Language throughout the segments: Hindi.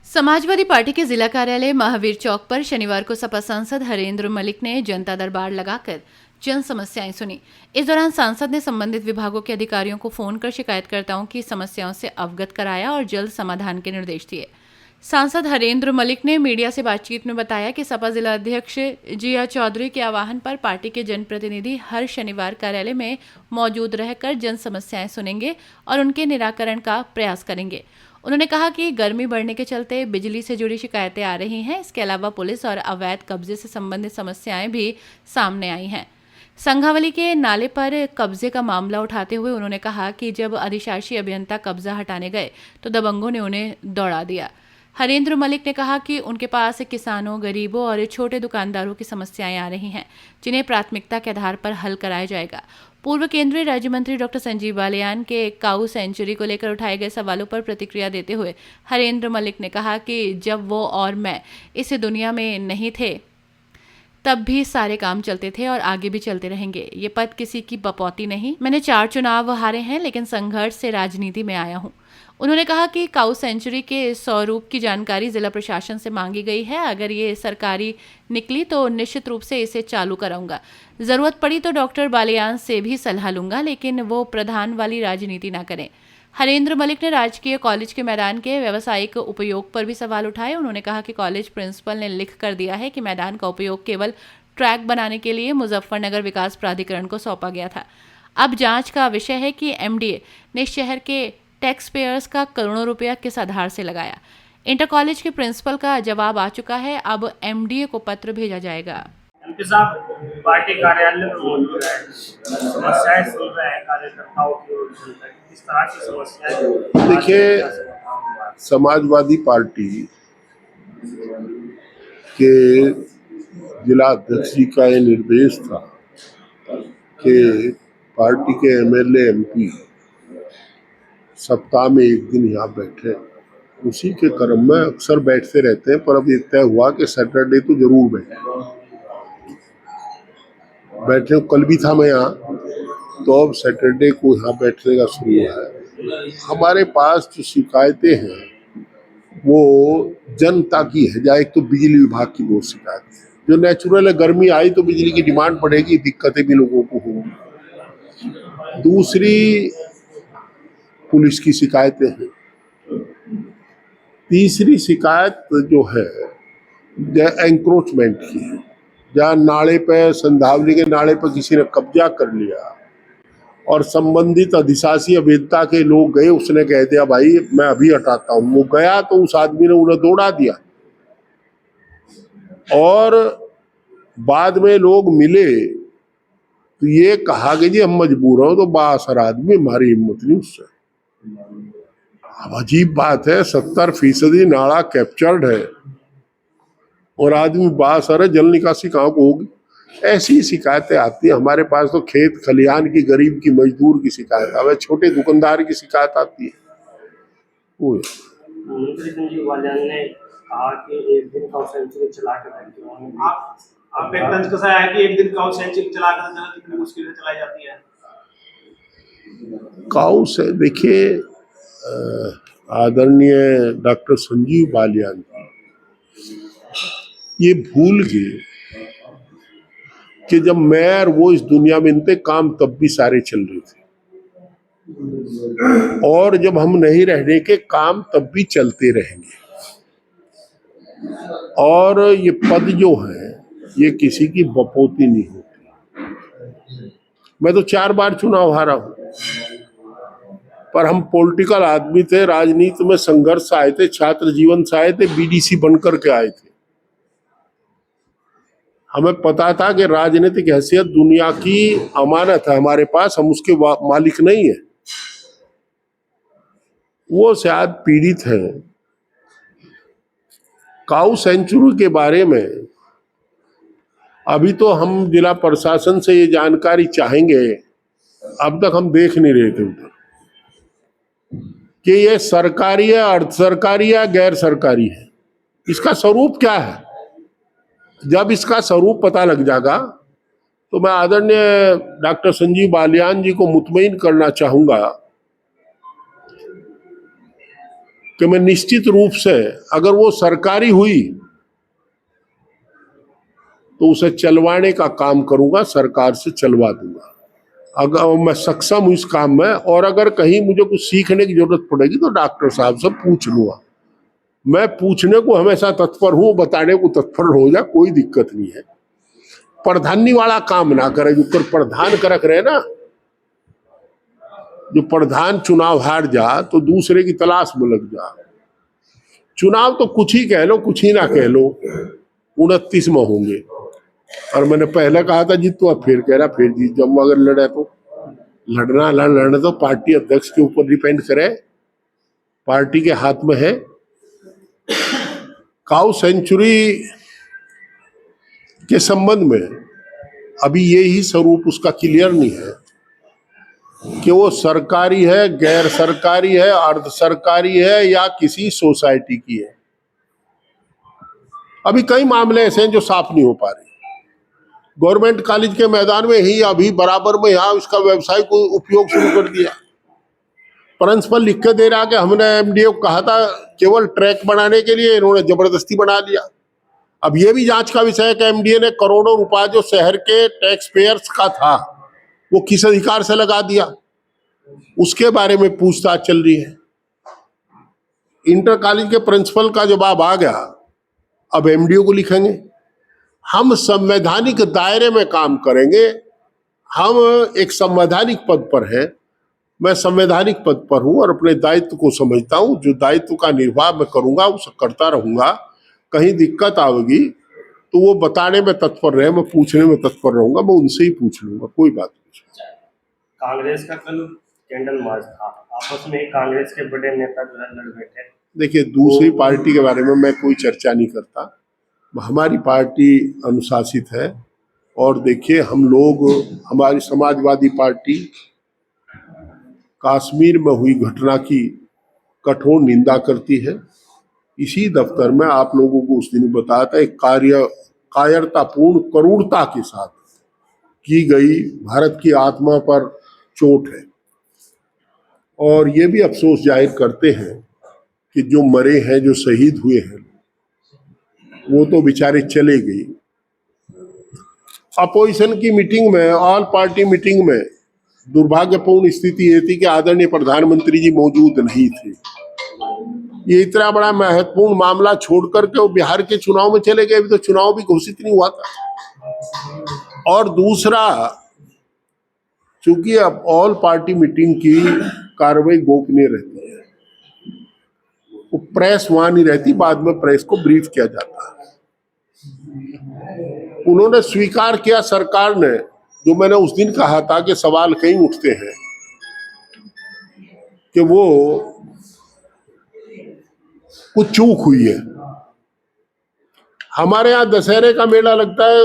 समाजवादी पार्टी के जिला कार्यालय महावीर चौक पर शनिवार को सपा सांसद हरेंद्र मलिक ने जनता दरबार लगाकर जन समस्याएं सुनी। इस दौरान सांसद ने संबंधित विभागों के अधिकारियों को फोन कर शिकायतकर्ताओं की समस्याओं से अवगत कराया और जल्द समाधान के निर्देश दिए। सांसद हरेंद्र मलिक ने मीडिया से बातचीत में बताया कि सपा जिला अध्यक्ष जिया चौधरी के आह्वान पर पार्टी के जनप्रतिनिधि हर शनिवार कार्यालय में मौजूद रहकर जन समस्याएं सुनेंगे और उनके निराकरण का प्रयास करेंगे। उन्होंने कहा कि गर्मी बढ़ने के चलते बिजली से जुड़ी शिकायतें आ रही हैं। इसके अलावा पुलिस और अवैध कब्जे से संबंधित समस्याएं भी सामने आई हैं। संघावली के नाले पर कब्जे का मामला उठाते हुए उन्होंने कहा कि जब अधिशासी अभियंता कब्जा हटाने गए तो दबंगों ने उन्हें दौड़ा दिया। हरेंद्र मलिक ने कहा कि उनके पास किसानों, गरीबों और छोटे दुकानदारों की समस्याएं आ रही हैं, जिन्हें प्राथमिकता के आधार पर हल कराया जाएगा। पूर्व केंद्रीय राज्य मंत्री डॉक्टर संजीव बालियान के काऊ सेंचुरी को लेकर उठाए गए सवालों पर प्रतिक्रिया देते हुए हरेंद्र मलिक ने कहा कि जब वो और मैं इस दुनिया में नहीं थे तब भी सारे काम चलते थे और आगे भी चलते रहेंगे। ये पद किसी की बपौती नहीं। मैंने 4 चुनाव हारे हैं, लेकिन संघर्ष से राजनीति में आया हूँ। उन्होंने कहा कि काऊ सेंचुरी के स्वरूप की जानकारी जिला प्रशासन से मांगी गई है। अगर ये सरकारी निकली तो निश्चित रूप से इसे चालू कराऊंगा। जरूरत पड़ी तो डॉक्टर बालियान से भी सलाह लूंगा, लेकिन वो प्रधान वाली राजनीति ना करें। हरेंद्र मलिक ने राजकीय कॉलेज के मैदान के व्यावसायिक उपयोग पर भी सवाल उठाए। उन्होंने कहा कि कॉलेज प्रिंसिपल ने लिख कर दिया है कि मैदान का उपयोग केवल ट्रैक बनाने के लिए मुजफ्फरनगर विकास प्राधिकरण को सौंपा गया था। अब जांच का विषय है कि एमडीए ने शहर के टैक्स पेयर्स का करोड़ों रुपया किस आधार से लगाया। इंटर कॉलेज के प्रिंसिपल का जवाब आ चुका है। अब एमडीए को पत्र भेजा जाएगा। एमपी साहब पार्टी कार्यालय में मौजूद है, समस्याएं सुन रहे हैं कार्यकर्ताओं की ओर से, किस तरह की समस्याएं? देखिए, समाजवादी पार्टी के जिला अध्यक्ष जी का ये निर्देश था कि पार्टी के एमएलए एमपी सप्ताह में एक दिन यहाँ बैठे। उसी के क्रम में अक्सर बैठते रहते हैं, पर अब ये तय हुआ कि सैटरडे तो जरूर बैठे। कल भी था मैं यहाँ, तो अब सैटरडे को यहाँ बैठने का शुरू हुआ है। हमारे पास जो शिकायतें हैं वो जनता की है। जहाँ एक तो बिजली विभाग की बहुत शिकायत है, जो नेचुरल है, गर्मी आई तो बिजली की डिमांड बढ़ेगी, दिक्कतें भी लोगों को होंगी। दूसरी पुलिस की शिकायतें हैं। तीसरी शिकायत जो है एंक्रोचमेंट की है, जहाँ नाले पे, संधावली के नाले पर किसी ने कब्जा कर लिया और संबंधित अधिशासी अभियंता के लोग गए, उसने कह दिया भाई मैं अभी हटाता हूँ। वो गया तो उस आदमी ने उन्हें दौड़ा दिया और बाद में लोग मिले तो ये कहा कि जी हम मजबूर हो, तो बासर आदमी, हमारी हिम्मत नहीं उससे। अब अजीब बात है, 70% नाला कैप्चर्ड है और आदमी बासर है, जल निकासी कहाँ को होगी? ऐसी शिकायतें आती है हमारे पास। तो खेत खलिहान की, गरीब की, मजदूर की शिकायत आवे, छोटे दुकानदार की शिकायत आती है। मंत्री संजीव बालियान ने कहा कि एक दिन काऊ सेंचुरी चला के बैठे। आप एक तंज कसा है कि एक दिन काऊ सेंचुरी चला कर जगह कितनी मुश्किल से चलाई जाती है। काऊ से देखिए, आदरणीय डॉक्टर संजीव बालियान ये भूल गए कि जब मैं और वो इस दुनिया में थे, काम तब भी सारे चल रहे थे, और जब हम नहीं रहने के, काम तब भी चलते रहेंगे। और ये पद जो है ये किसी की बपौती नहीं होती। मैं तो 4 बार चुनाव हारा हूं, पर हम पॉलिटिकल आदमी थे, राजनीति में संघर्ष से आए थे, छात्र जीवन से आए थे, बीडीसी बनकर के आए थे। हमें पता था कि राजनीतिक हैसियत दुनिया की अमानत है हमारे पास, हम उसके मालिक नहीं है। वो शायद पीड़ित है। काऊ सेंचुरी के बारे में अभी तो हम जिला प्रशासन से ये जानकारी चाहेंगे। अब तक हम देख नहीं रहे थे उधर कि ये सरकारी है, अर्ध सरकारी है, गैर सरकारी है, इसका स्वरूप क्या है। जब इसका स्वरूप पता लग जाएगा तो मैं आदरणीय डॉक्टर संजीव बालियान जी को मुतमईन करना चाहूंगा कि मैं निश्चित रूप से अगर वो सरकारी हुई तो उसे चलवाने का काम करूंगा, सरकार से चलवा दूंगा अगर मैं सक्षम हूं इस काम में। और अगर कहीं मुझे कुछ सीखने की जरूरत पड़ेगी तो डॉक्टर साहब से पूछ लूंगा। मैं पूछने को हमेशा तत्पर हूं, बताने को तत्पर हो जा, कोई दिक्कत नहीं है। प्रधानी वाला काम ना करे, जो प्रधान करक रहे ना, जो प्रधान चुनाव हार जा तो दूसरे की तलाश में लग जा। चुनाव तो कुछ ही कह लो, कुछ ही ना कह लो, 29 में होंगे। और मैंने पहले कहा था जीत, तो अब फिर कह रहा फिर जीत जाऊंगा अगर लड़े तो। लड़ने तो पार्टी अध्यक्ष के ऊपर डिपेंड करे, पार्टी के हाथ में है। काऊ सेंचुरी के संबंध में अभी यही स्वरूप उसका क्लियर नहीं है कि वो सरकारी है, गैर सरकारी है, अर्ध सरकारी है या किसी सोसाइटी की है। अभी कई मामले ऐसे हैं जो साफ नहीं हो पा रहे। गवर्नमेंट कॉलेज के मैदान में ही अभी बराबर में यहाँ इसका व्यवसायिक उपयोग शुरू कर दिया। प्रिंसिपल लिख के दे रहा कि हमने एमडीए को कहा था केवल ट्रैक बनाने के लिए, इन्होंने जबरदस्ती बना लिया। अब ये भी जांच का विषय है कि एमडीए ने करोड़ों रुपया जो शहर के टैक्स पेयर्स का था वो किस अधिकार से लगा दिया, उसके बारे में पूछताछ चल रही है। इंटर कॉलेज के प्रिंसिपल का जवाब आ गया, अब एमडीओ को लिखेंगे। हम संवैधानिक दायरे में काम करेंगे, हम एक संवैधानिक पद पर हैं। मैं संवैधानिक पद पर हूं और अपने दायित्व को समझता हूं। जो दायित्व का निर्वाह मैं करूंगा उसे करता रहूंगा। कहीं दिक्कत आएगी तो वो बताने में तत्पर रहे, मैं पूछने में तत्पर रहूंगा, मैं उनसे ही पूछ लूंगा, कोई बात नहीं। कांग्रेस का कल कैंडल मार्च था, आपस में कांग्रेस के बड़े नेता जो है लड़ बैठे। देखिए, दूसरी पार्टी के बारे में मैं कोई चर्चा नहीं करता। हमारी पार्टी अनुशासित है। और देखिए, हम लोग, हमारी समाजवादी पार्टी कश्मीर में हुई घटना की कठोर निंदा करती है। इसी दफ्तर में आप लोगों को उस दिन बताया था, एक कायरतापूर्ण करूरता के साथ की गई भारत की आत्मा पर चोट है। और ये भी अफसोस जाहिर करते हैं कि जो मरे हैं, जो शहीद हुए हैं, वो तो बेचारे चले गए। अपोजिशन की मीटिंग में, ऑल पार्टी मीटिंग में दुर्भाग्यपूर्ण स्थिति ये थी कि आदरणीय प्रधानमंत्री जी मौजूद नहीं थे। ये इतना बड़ा महत्वपूर्ण मामला छोड़ करके वो बिहार के चुनाव में चले गए। अभी तो चुनाव भी घोषित नहीं हुआ था। और दूसरा, चूंकि अब ऑल पार्टी मीटिंग की कार्रवाई गोपनीय रहती है, वो प्रेस वहां नहीं रहती, बाद में प्रेस को ब्रीफ किया जाता है। उन्होंने स्वीकार किया, सरकार ने, जो मैंने उस दिन कहा था कि सवाल कहीं उठते हैं कि वो कुछ चूक हुई है। हमारे यहाँ दशहरे का मेला लगता है,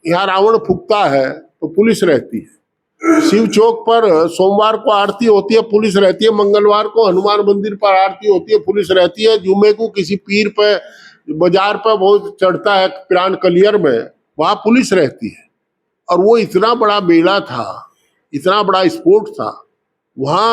यहाँ रावण फूकता है तो पुलिस रहती है। शिव चौक पर सोमवार को आरती होती है, पुलिस रहती है। मंगलवार को हनुमान मंदिर पर आरती होती है, पुलिस रहती है। जुम्मे को किसी पीर पे बाजार पर बहुत चढ़ता है पिरान कलियर में, वहां पुलिस रहती है। और वो इतना बड़ा मेला था, इतना बड़ा स्पोर्ट था, वहां